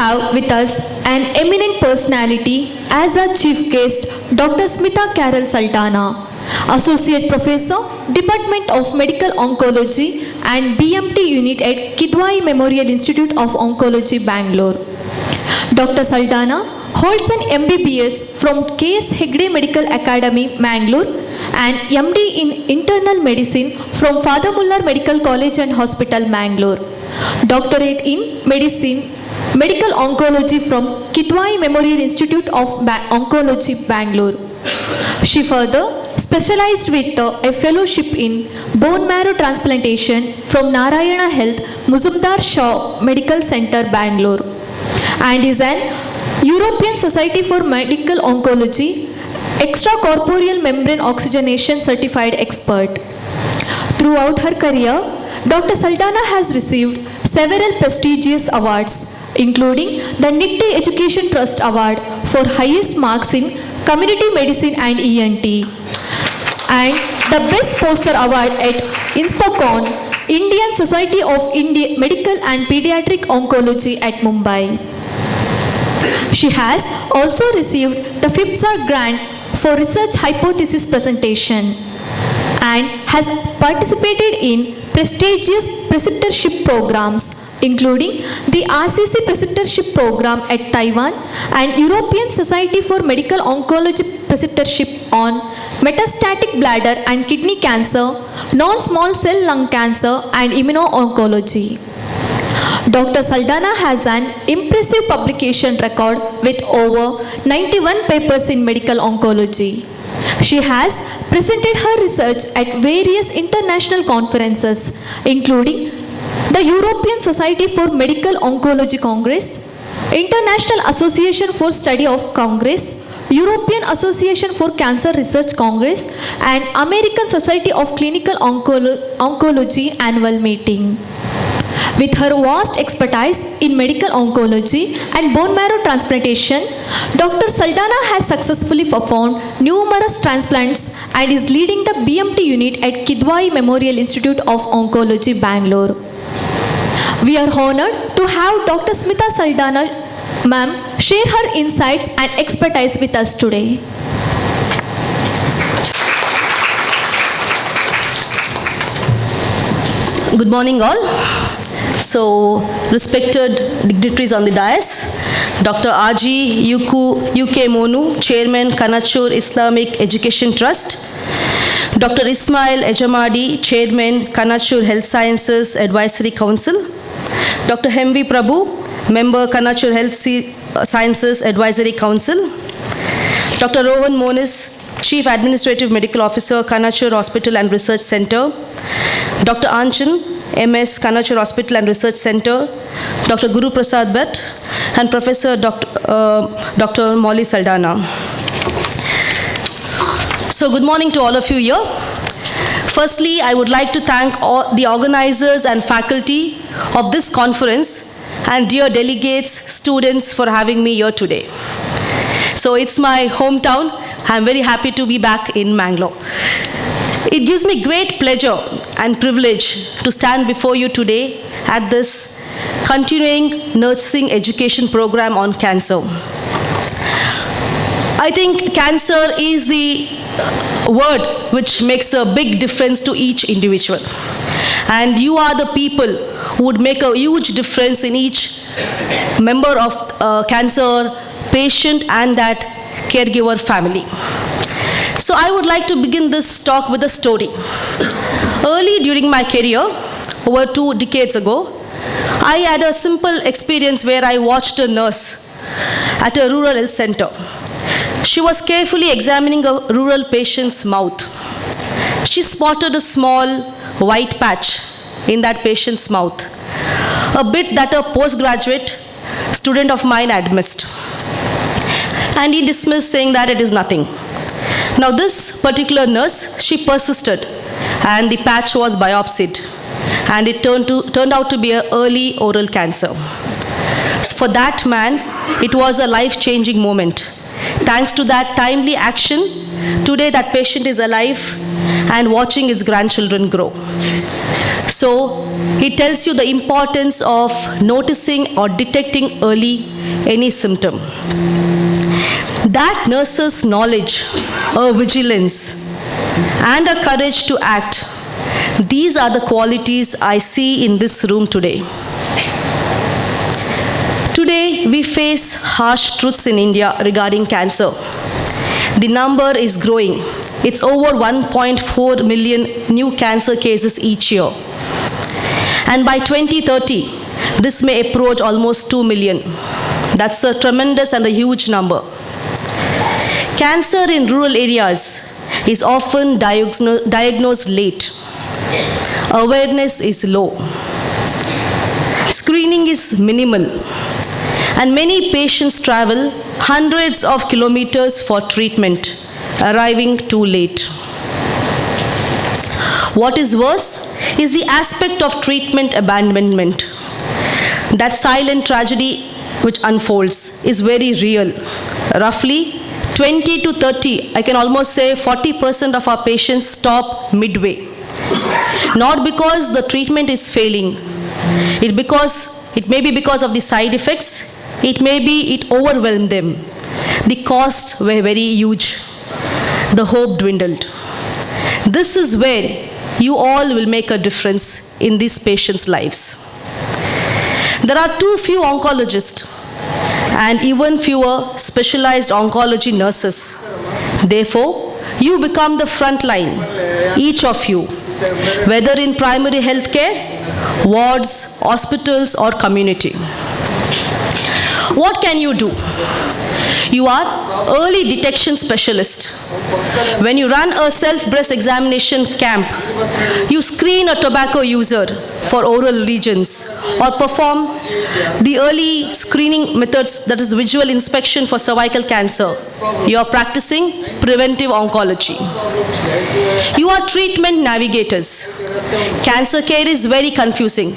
have with us an eminent personality as our chief guest, Dr. Smitha Saldanha, Associate Professor, Department of Medical Oncology and BMT Unit at Kidwai Memorial Institute of Oncology, Bangalore. Dr. Saldanha holds an MBBS from K.S. Hegde Medical Academy, Mangalore, and MD in Internal Medicine from Father Muller Medical College and Hospital, Mangalore. Doctorate in Medicine, Medical Oncology from Kidwai Memorial Institute of Oncology, Bangalore. She further specialized with a fellowship in bone marrow transplantation from Narayana Health, Muzumdar Shaw Medical Center, Bangalore, and is an European Society for Medical Oncology extracorporeal membrane oxygenation certified expert. Throughout her career, Dr. Saldanha has received several prestigious awards, including the Nifty Education Trust Award for highest marks in community medicine and ENT, and the Best Poster Award at INSPOCON, Indian Society of Medical and Pediatric Oncology at Mumbai. She has also received the FIPSA grant for research hypothesis presentation and has participated in prestigious preceptorship programs, including the RCC preceptorship program at Taiwan and European Society for Medical Oncology preceptorship on metastatic bladder and kidney cancer, non-small cell lung cancer, and immuno-oncology. Dr. Saldanha has an impressive publication record with over 91 papers in medical oncology. She has presented her research at various international conferences, including the European Society for Medical Oncology Congress, International Association for Study of Congress, European Association for Cancer Research Congress, and American Society of Clinical Oncology annual meeting. With her vast expertise in medical oncology and bone marrow transplantation, Dr. Saldanha has successfully performed numerous transplants and is leading the BMT unit at Kidwai Memorial Institute of Oncology, Bangalore. We are honored to have Dr. Smitha Saldanha, ma'am, share her insights and expertise with us today. Good morning all. So, respected dignitaries on the dais, Dr. Aji UK Monu, Chairman, Kanachur Islamic Education Trust, Dr. Ismail Ejamadi, Chairman, Kanachur Health Sciences Advisory Council, Dr. Hemvi Prabhu, Member, Kanachur Health Sciences Advisory Council, Dr. Rohan Monis, Chief Administrative Medical Officer, Kanachur Hospital and Research Center, Dr. Anchan, MS, Kanachur Hospital and Research Center, Dr. Guru Prasad Bhatt, and Professor Dr. Molly Saldanha. So good morning to all of you here. Firstly, I would like to thank all the organizers and faculty of this conference and dear delegates, students for having me here today. So it's my hometown. I'm very happy to be back in Mangalore. It gives me great pleasure and privilege to stand before you today at this continuing nursing education program on cancer. I think cancer is the word which makes a big difference to each individual. And you are the people who would make a huge difference in each member of cancer patient and that caregiver family. So I would like to begin this talk with a story. Early during my career, over 2 decades ago, I had a simple experience where I watched a nurse at a rural health center. She was carefully examining a rural patient's mouth. She spotted a small white patch in that patient's mouth, a bit that a postgraduate student of mine had missed. And he dismissed, saying that it is nothing. Now this particular nurse, she persisted, and the patch was biopsied, and it turned out to be an early oral cancer. For that man, it was a life-changing moment. Thanks to that timely action, today that patient is alive and watching its grandchildren grow. So it tells you the importance of noticing or detecting early any symptom. That nurse's knowledge, a vigilance, and a courage to act, these are the qualities I see in this room today. Today, we face harsh truths in India regarding cancer. The number is growing. It's over 1.4 million new cancer cases each year. And by 2030, this may approach almost 2 million. That's a tremendous and a huge number. Cancer in rural areas is often diagnosed late. Awareness is low. Screening is minimal. And many patients travel hundreds of kilometers for treatment, arriving too late. What is worse is the aspect of treatment abandonment. That silent tragedy which unfolds is very real. Roughly 20 to 30, I can almost say 40% of our patients stop midway. Not because the treatment is failing. It may be because of the side effects. It may be it overwhelmed them. The costs were very huge. The hope dwindled. This is where you all will make a difference in these patients' lives. There are too few oncologists and even fewer specialized oncology nurses. Therefore, you become the front line, each of you, whether in primary health care, wards, hospitals, or community. What can you do? You are early detection specialist. When you run a self-breast examination camp, you screen a tobacco user for oral lesions or perform the early screening methods, that is visual inspection for cervical cancer. You are practicing preventive oncology. You are treatment navigators. Cancer care is very confusing.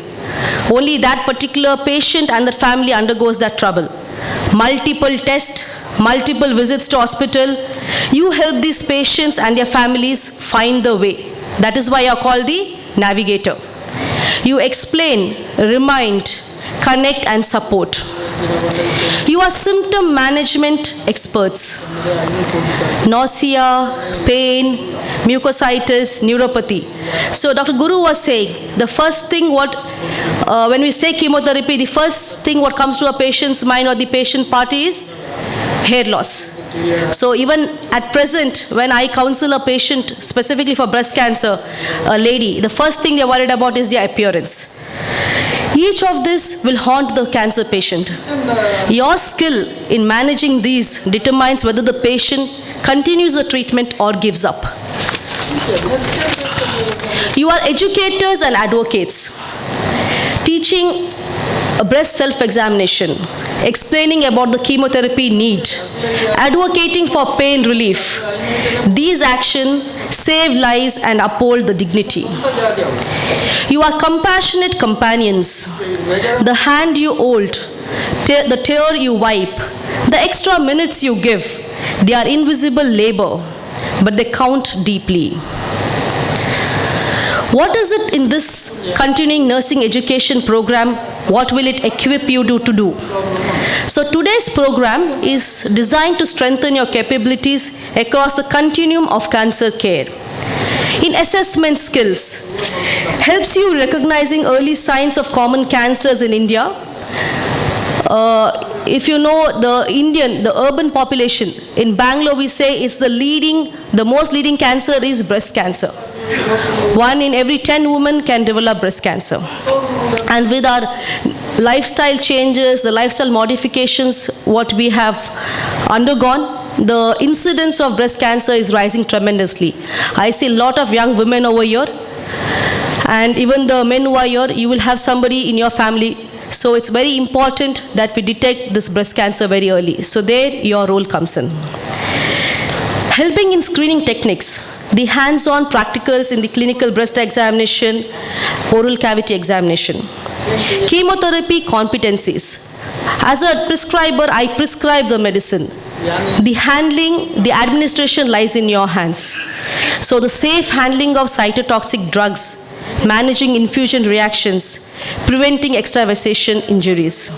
Only that particular patient and the family undergoes that trouble. Multiple tests, multiple visits to hospital. You help these patients and their families find the way. That is why you are called the navigator. You explain, remind, connect, and support. You are symptom management experts. Nausea, pain, mucositis, neuropathy. So Dr. Guru was saying, the first thing when we say chemotherapy, the first thing what comes to a patient's mind or the patient party is hair loss. So even at present, when I counsel a patient specifically for breast cancer, a lady, the first thing they're worried about is their appearance. Each of this will haunt the cancer patient. Your skill in managing these determines whether the patient continues the treatment or gives up. You are educators and advocates, teaching a breast self-examination, explaining about the chemotherapy need, advocating for pain relief. These actions save lives and uphold the dignity. You are compassionate companions. The hand you hold, the tear you wipe, the extra minutes you give, they are invisible labor, but they count deeply. What is it in this continuing nursing education program? What will it equip you to do? So today's program is designed to strengthen your capabilities across the continuum of cancer care. In assessment skills, helps you recognizing early signs of common cancers in India. If you know the urban population, in Bangalore we say it's the most leading cancer is breast cancer. 1 in every 10 women can develop breast cancer. And with our lifestyle changes, the lifestyle modifications, what we have undergone, the incidence of breast cancer is rising tremendously. I see a lot of young women over here, and even the men who are here, you will have somebody in your family. So it's very important that we detect this breast cancer very early. So there your role comes in. Helping in screening techniques, the hands-on practicals in the clinical breast examination, oral cavity examination. Chemotherapy competencies. As a prescriber, I prescribe the medicine. The handling, the administration lies in your hands. So the safe handling of cytotoxic drugs, managing infusion reactions, preventing extravasation injuries.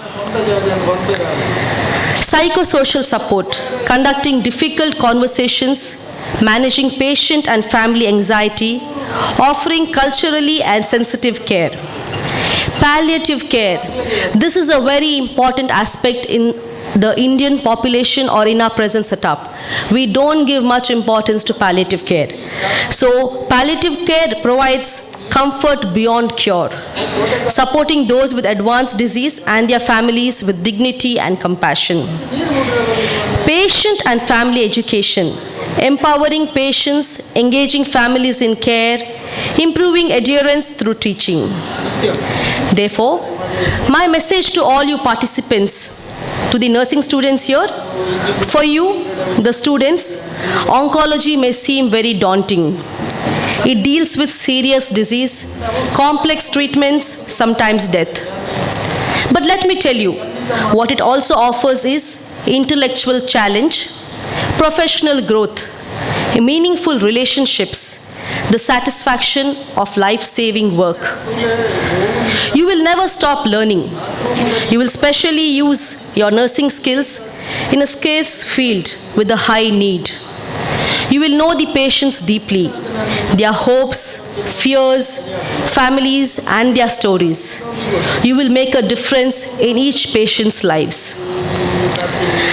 Psychosocial support, conducting difficult conversations, managing patient and family anxiety, offering culturally and sensitive care. Palliative care. This is a very important aspect in the Indian population or in our present setup. We don't give much importance to palliative care. So palliative care provides comfort beyond cure, supporting those with advanced disease and their families with dignity and compassion. Patient and family education, empowering patients, engaging families in care, improving adherence through teaching. Therefore, my message to all you participants, to the nursing students here, for you, the students, oncology may seem very daunting. It deals with serious disease, complex treatments, sometimes death. But let me tell you, what it also offers is intellectual challenge, professional growth, meaningful relationships, the satisfaction of life-saving work. You will never stop learning. You will specially use your nursing skills in a scarce field with a high need. You will know the patients deeply, their hopes, fears, families, and their stories. You will make a difference in each patient's lives.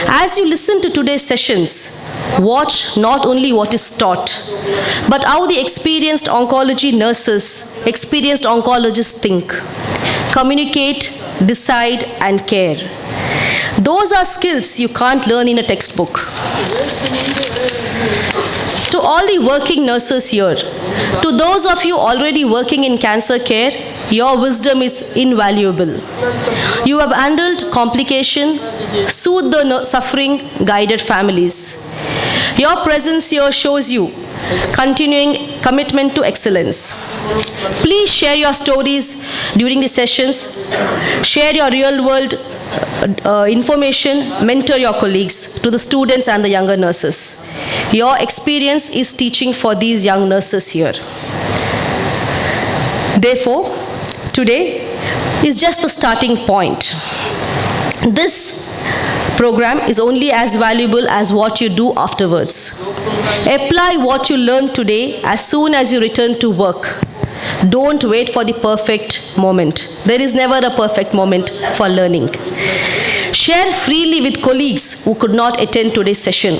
As you listen to today's sessions, watch not only what is taught, but how the experienced oncology nurses, experienced oncologists think, communicate, decide, and care. Those are skills you can't learn in a textbook. To all the working nurses here, to those of you already working in cancer care, your wisdom is invaluable. You have handled complication, soothed the suffering, guided families. Your presence here shows you continuing commitment to excellence. Please share your stories during the sessions, share your real-world information, mentor your colleagues, to the students and the younger nurses. Your experience is teaching for these young nurses here. Therefore, today is just the starting point. This program is only as valuable as what you do afterwards. Apply what you learned today as soon as you return to work. Don't wait for the perfect moment. There is never a perfect moment for learning. Share freely with colleagues who could not attend today's session.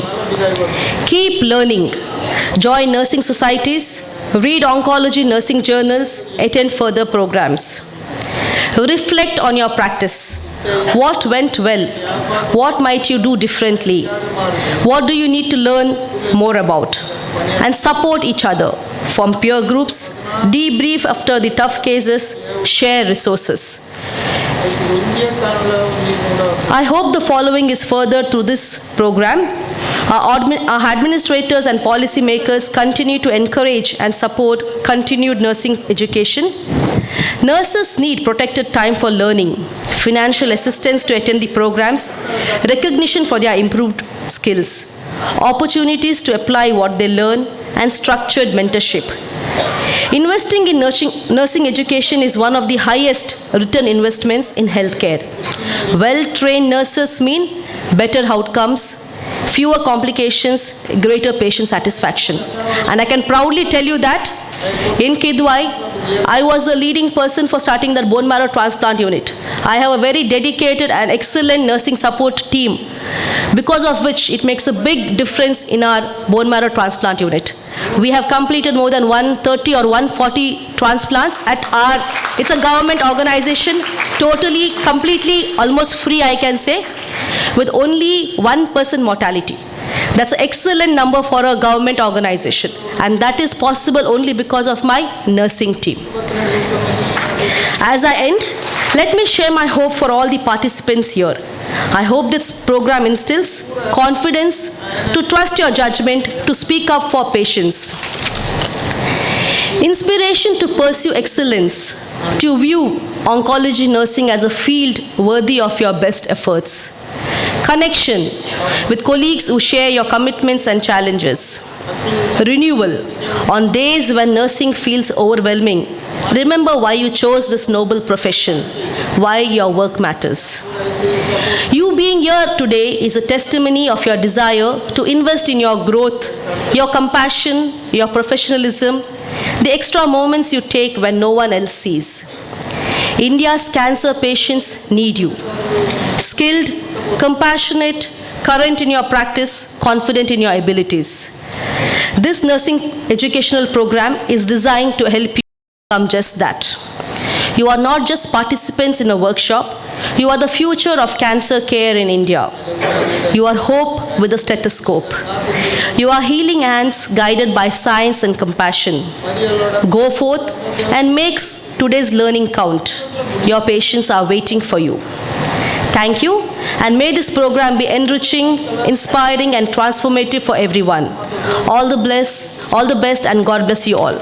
Keep learning. Join nursing societies, read oncology nursing journals, attend further programs. Reflect on your practice. What went well? What might you do differently? What do you need to learn more about? And support each other. Form peer groups, debrief after the tough cases, share resources. I hope the following is furthered through this program. Our administrators and policymakers continue to encourage and support continued nursing education. Nurses need protected time for learning, financial assistance to attend the programs, recognition for their improved skills, opportunities to apply what they learn, and structured mentorship. Investing in nursing education is one of the highest return investments in healthcare. Well-trained nurses mean better outcomes, fewer complications, greater patient satisfaction. And I can proudly tell you that in Kidwai, I was the leading person for starting that bone marrow transplant unit. I have a very dedicated and excellent nursing support team, because of which it makes a big difference in our bone marrow transplant unit. We have completed more than 130 or 140 transplants at it's a government organization, totally, completely, almost free I can say, with only 1% mortality. That's an excellent number for a government organization, and that is possible only because of my nursing team. As I end, let me share my hope for all the participants here. I hope this program instills confidence to trust your judgment, to speak up for patients. Inspiration to pursue excellence, to view oncology nursing as a field worthy of your best efforts. Connection with colleagues who share your commitments and challenges. renewal. On days when nursing feels overwhelming, remember why you chose this noble profession, why your work matters. You being here today is a testimony of your desire to invest in your growth, your compassion, your professionalism, the extra moments you take when no one else sees. India's cancer patients need you. Skilled, compassionate, current in your practice, confident in your abilities. This nursing educational program is designed to help you become just that. You are not just participants in a workshop, you are the future of cancer care in India. You are hope with a stethoscope. You are healing hands guided by science and compassion. Go forth and make today's learning count. Your patients are waiting for you. Thank you, and may this program be enriching, inspiring, and transformative for everyone. All the best, and God bless you all.